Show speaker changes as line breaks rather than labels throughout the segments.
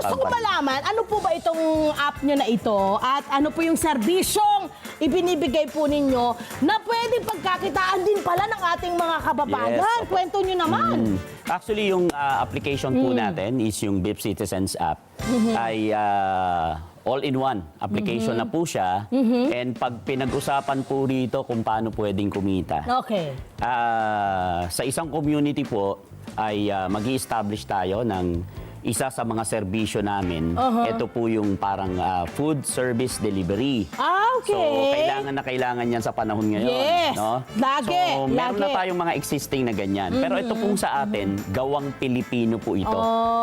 Gusto ko malaman, ano po ba itong app nyo na ito at ano po yung serbisyong ibinibigay po ninyo na pwedeng pagkakitaan din pala ng ating mga kababayan?
Yes,
Kwento nyo naman.
Actually, yung application po natin is yung VIP Citizens app. Ay all-in-one application na po siya. And pag pinag-usapan po rito kung paano pwedeng kumita.
Okay.
Sa isang community po ay mag-i-establish tayo ng isa sa mga serbisyo namin. Ito po yung parang food service delivery.
Okay.
So, kailangan yan sa panahon ngayon.
Yes.
No?
Lagi.
So, meron na
Lagi.
tayong mga existing na ganyan. Pero ito pong sa atin, gawang Pilipino po ito.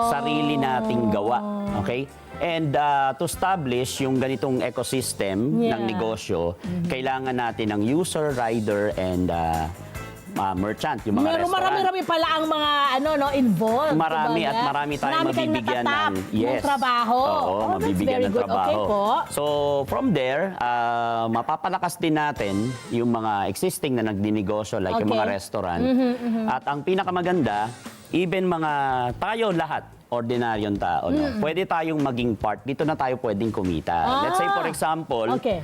Sarili nating gawa. Okay? And to establish yung ganitong ecosystem ng negosyo, kailangan natin ng user, rider, and merchant, yung mga restaurant.
Marami-rami pala ang mga involved.
Marami
kumbaga.
at marami tayong
Marami kayong
mabibigyan
natatap ng trabaho.
Oo,
that's
mabibigyan
very
ng
good.
trabaho.
Okay po.
So, from there, mapapalakas din natin yung mga existing na nagdinegosyo like yung
Okay.
mga restaurant. At ang pinakamaganda, even mga tayo lahat, ordinaryong tao, no? Pwede tayong maging part. Dito na tayo pwedeng kumita. Let's say, for example,
Okay.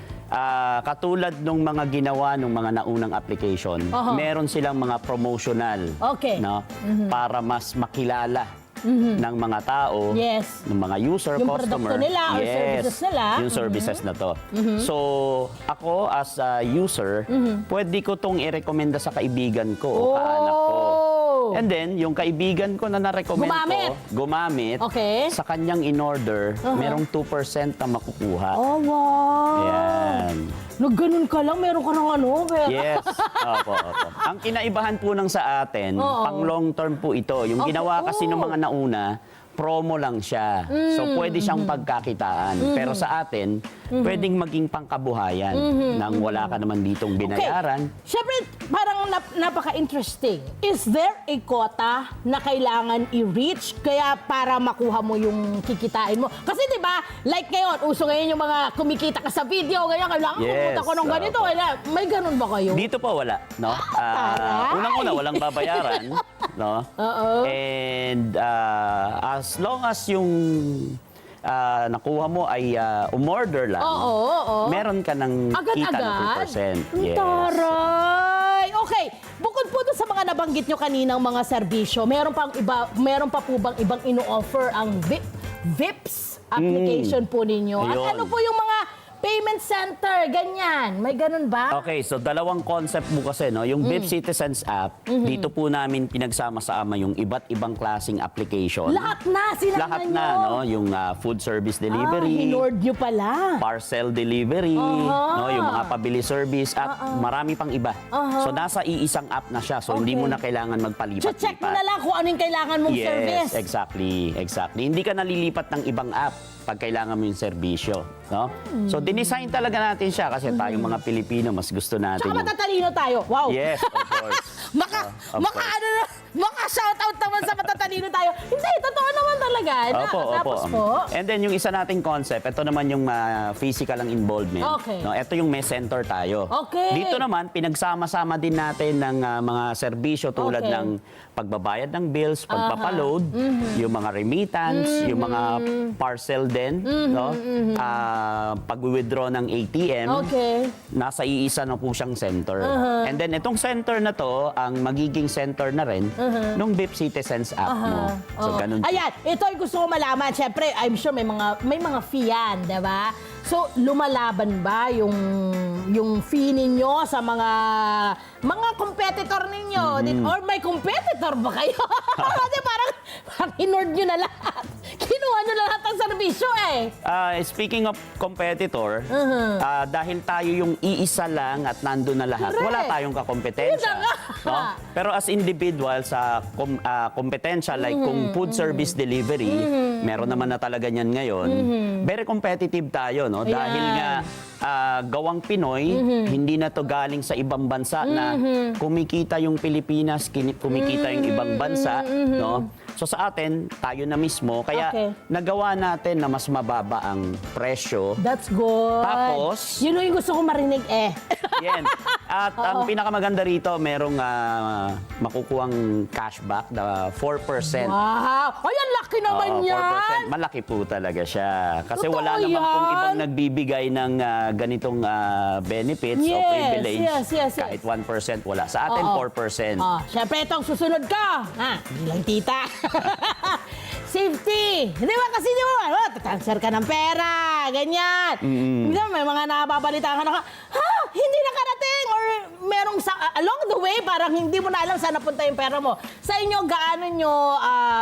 katulad nung mga ginawa nung mga naunang application, meron silang mga promotional,
Okay.
no? Para mas makilala ng mga tao,
Yes.
ng mga user,
Yung
customer.
produkto nila or services nila.
Yung services na to. So, ako as a user, pwede ko tong i-recommenda sa kaibigan ko o kaanak ko. And then, yung kaibigan ko na na-recommend ko, gumamit,
Okay.
sa kanyang in-order, merong 2% na makukuha.
Oh, wow.
Yan.
Nagganon ka lang, meron ka ng pera.
Yes. Opo. Ang kinaibahan po ng sa atin, pang long term po ito. Yung ginawa kasi ng mga nauna, promo lang siya. So, pwede siyang pagkakitaan. Pero sa atin, pwedeng maging pangkabuhayan nang wala ka naman ditong binayaran.
Okay. Siyempre, parang napaka-interesting. Is there a quota na kailangan i-reach kaya para makuha mo yung kikitain mo? Kasi di ba, like ngayon, uso ngayon yung mga kumikita ka sa video, kaya kailangan pumunta ko ng ganito. May ganun ba kayo?
Dito po wala, no?
Taray!
Unang-una, walang babayaran, no?
Oo.
And as long as yung nakuha mo ay umorder lang, meron ka ng kita na 2%. Yes.
Taray! Okay, bukod po dun sa mga nabanggit nyo kaninang mga serbisyo, meron pa po bang ibang ino-offer ang VIPS application po ninyo? At
Ayun.
ano po yung mga payment center, ganyan? May ganun ba?
Okay, so dalawang concept mo kasi, no? Yung VIP Citizens app, dito po namin pinagsama-sama yung iba't ibang klaseng application.
Lahat na, sinama
Lahat
nyo.
na, no? Yung food service delivery,
Hinord nyo pala.
parcel delivery, no, yung mga pabili service at marami pang iba. So nasa iisang app na siya. So hindi mo na kailangan magpalipat-lipat.
Check mo na lang kung ano yung kailangan mong service.
Yes, exactly. Hindi ka nalilipat ng ibang app pag kailangan mo yung serbisyo, no? So dinesign talaga natin siya kasi tayong mga Pilipino mas gusto natin
Tsaka
yung...
matatalino tayo. Wow.
Yes, of course.
Maka-shoutout naman sa matatalino tayo. Hindi, totoo naman talaga. Tapos po.
And then yung isa nating concept, ito naman yung physical ang involvement.
Okay.
No, ito yung may center tayo.
Okay.
Dito naman, pinagsama-sama din natin ng mga serbisyo tulad
Okay.
ng pagbabayad ng bills, pagpapaload, yung mga remittance, yung mga parcel din, no? Pag-withdraw ng ATM.
Okay.
Nasa iisa na po siyang center. And then itong center na to, ang magiging center na rin nung VIP Citizens app mo. So ganun.
Ayan, ito ay gusto ko malaman. Siyempre, I'm sure may mga fee yan, di ba? So, lumalaban ba yung fee ninyo sa mga competitor ninyo? Or may competitor ba kayo? Kasi parang inord nyo na lahat. Kinuha nyo na lahat ng serbisyo eh.
Speaking of competitor, dahil tayo yung iisa lang at nandun na lahat,
Correct.
wala tayong kakompetensya.
Yun na nga.
No? Pero as individual sa kompetensya, like kung food service delivery, meron naman na talaga niyan ngayon, very competitive tayo, no?
Ayan.
Dahil nga gawang Pinoy, hindi na to galing sa ibang bansa na kumikita yung Pilipinas, kumikita yung ibang bansa, no? So sa atin, tayo na mismo, kaya nagawa natin na mas mababa ang presyo.
That's good.
Tapos,
yun yung gusto ko marinig eh.
yan. At ang pinakamaganda rito, merong makukuhang cashback, 4%.
Wow! Ay, ang laki naman
Oo,
yan!
4%. Malaki po talaga siya. Kasi
Totoo
wala naman pong
yan.
ibang nagbibigay ng ganitong benefits o
Yes,
privilege.
yes.
Kahit 1% wala. Sa atin,
Oo.
4%.
Siyempre, itong susunod ka. Hindi lang tita. Safety. Di ba? Kasi di ba, transfer ka ng pera. Ganyan. Di ba, may mga nababalita ka na hindi nakarating. Or merong along the way, parang hindi mo na alam saan napunta yung pera mo. Sa inyo, gaano nyo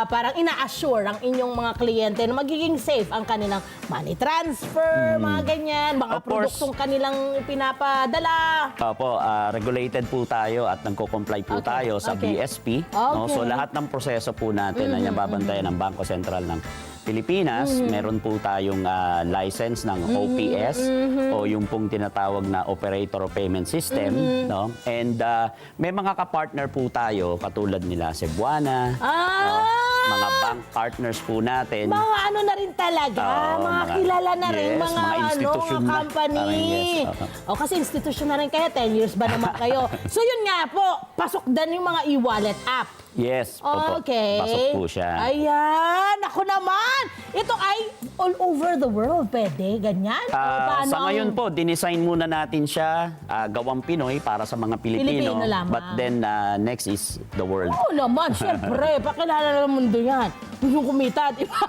parang ina-assure ang inyong mga kliyente na magiging safe ang kanilang money transfer, mga ganyan, mga
Of course.
produktong kanilang pinapadala.
Opo, regulated po tayo at nagko-comply po
Okay,
tayo sa
okay.
BSP. No?
Okay.
So lahat ng proseso po natin ay nababantayan ng Bangko Sentral ng Pilipinas. Meron po tayong license ng OPS o yung pong tinatawag na Operator of Payment System. No? And may mga kapartner po tayo katulad nila Cebuana, mga bank partners po natin.
Mga ano na rin talaga,
Oo,
mga kilala na rin,
yes,
mga
mga institusyon
mga
na.
company.
Parang yes, oo.
Kasi institusyon na rin kayo, 10 years ba naman kayo? So yun nga po, pasok din yung mga e-wallet app.
Yes, opo.
Okay.
Pasok po siya.
Ayan, ako naman. Ito ay all over the world, pwede, ganyan? O paano
Sa
ang-
ngayon po, dinesign muna natin siya gawang Pinoy para sa mga Pilipino.
Pilipino lamang.
But then next is the world.
Oo naman, syempre, pakilala ng mundo yan. Gusto kumita, di ba?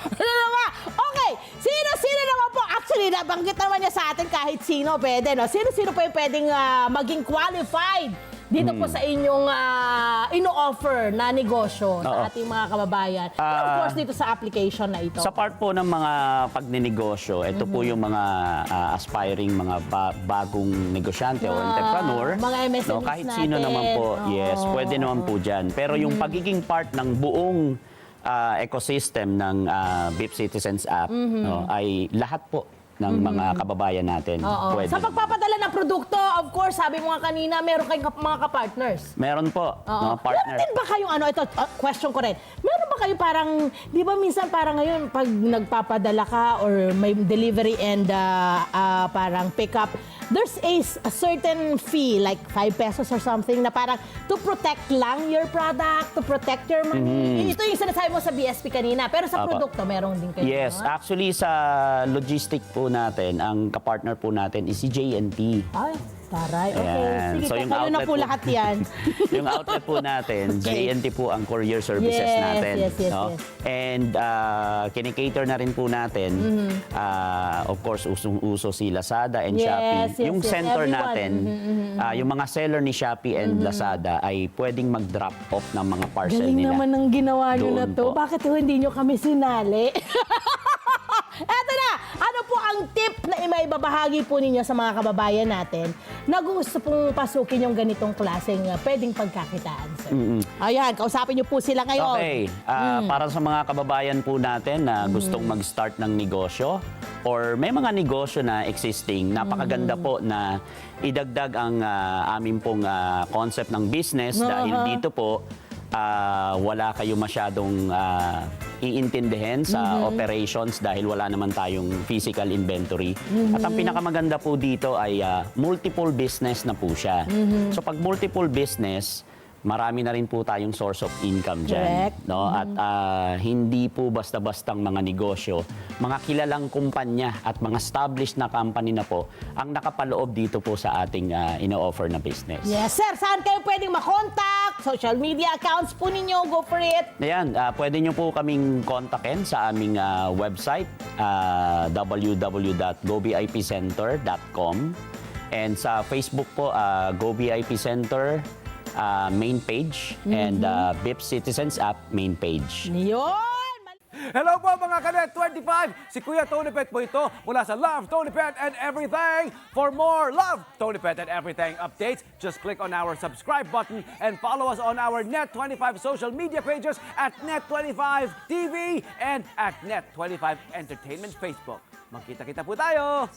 Ano naman? Okay, sino naman po? Actually, nabanggit naman niya sa atin kahit sino pwede, no? Sino po yung pwedeng maging qualified dito po sa inyong ino-offer na negosyo sa
Oo.
ating mga kababayan. And of course, dito sa application na ito.
Sa part po ng mga pagninegosyo, ito po yung mga aspiring mga bagong negosyante o entrepreneur.
mga MSMEs
kahit sino
natin.
naman po,
Oo.
yes, pwede naman po dyan. Pero yung pagiging part ng buong ecosystem ng BIP Citizens app no, ay lahat po ng mga kababayan natin.
Oo.
Pwede
Sa
naman.
pagpapadala ng produkto, of course, sabi mo nga kanina, meron kayong mga kapartners.
Meron po,
Oo.
mga partner.
Meron din ba kayong ito, question ko rin. Meron ba kayo parang, di ba minsan parang ngayon, pag nagpapadala ka or may delivery and parang pick up, there's a certain fee, like 5 pesos or something, na parang to protect lang your product, to protect your money. Ito yung sinasabi mo sa BSP kanina, pero sa
Apo.
produkto, meron din kayo.
Yes,
no?
actually sa logistic po natin, ang kapartner po natin is si JNT.
Ay, taray. Okay,
Ayan.
sige,
So, yung
kayo na
outlet
po
po-
lahat yan.
Yung outlet po natin,
Okay.
JNT po ang courier services
Yes,
natin.
yes,
no?
yes.
And kinikater na rin po natin, of course, usong-uso si Lazada and
Yes,
Shopee.
yes,
Yung
yes,
center
everyone.
natin, yung mga seller ni Shopee and Lazada ay pwedeng mag-drop off ng mga parcel
Galing
nila.
naman ang ginawa nyo na
Doon
to.
po.
Bakit hindi nyo kami sinali? Eto na! Ano po ang tip na imaibabahagi po ninyo sa mga kababayan natin na gusto pong pasukin yung ganitong klaseng pwedeng pagkakitaan, sir? Ayan, kausapin nyo po sila ngayon.
Okay, para sa mga kababayan po natin na gustong mag-start ng negosyo or may mga negosyo na existing, napakaganda po na idagdag ang amin pong concept ng business dahil dito po wala kayo masyadong iintindihin sa operations dahil wala naman tayong physical inventory. At ang pinakamaganda po dito ay multiple business na po siya. So pag multiple business, marami na rin po tayong source of income dyan.
Correct.
No? At hindi po basta-bastang mga negosyo, mga kilalang kumpanya at mga established na company na po ang nakapaloob dito po sa ating ino-offer na business.
Yes, sir. Saan kayo pwedeng makontak? Social media accounts po ninyo. Go for it.
Ayan, pwede nyo po kaming kontakin sa aming website, www.gobipcenter.com. And sa Facebook po, GoBIP Center main page and BIP Citizens app main page.
Yun!
Hello po mga Kanet 25! Si Kuya Tony Pet po ito mula sa Love, Tony Pet and Everything. For more Love, Tony Pet and Everything updates, just click on our subscribe button and follow us on our Net25 social media pages at Net25 TV and at Net25 Entertainment Facebook. Magkita-kita po tayo!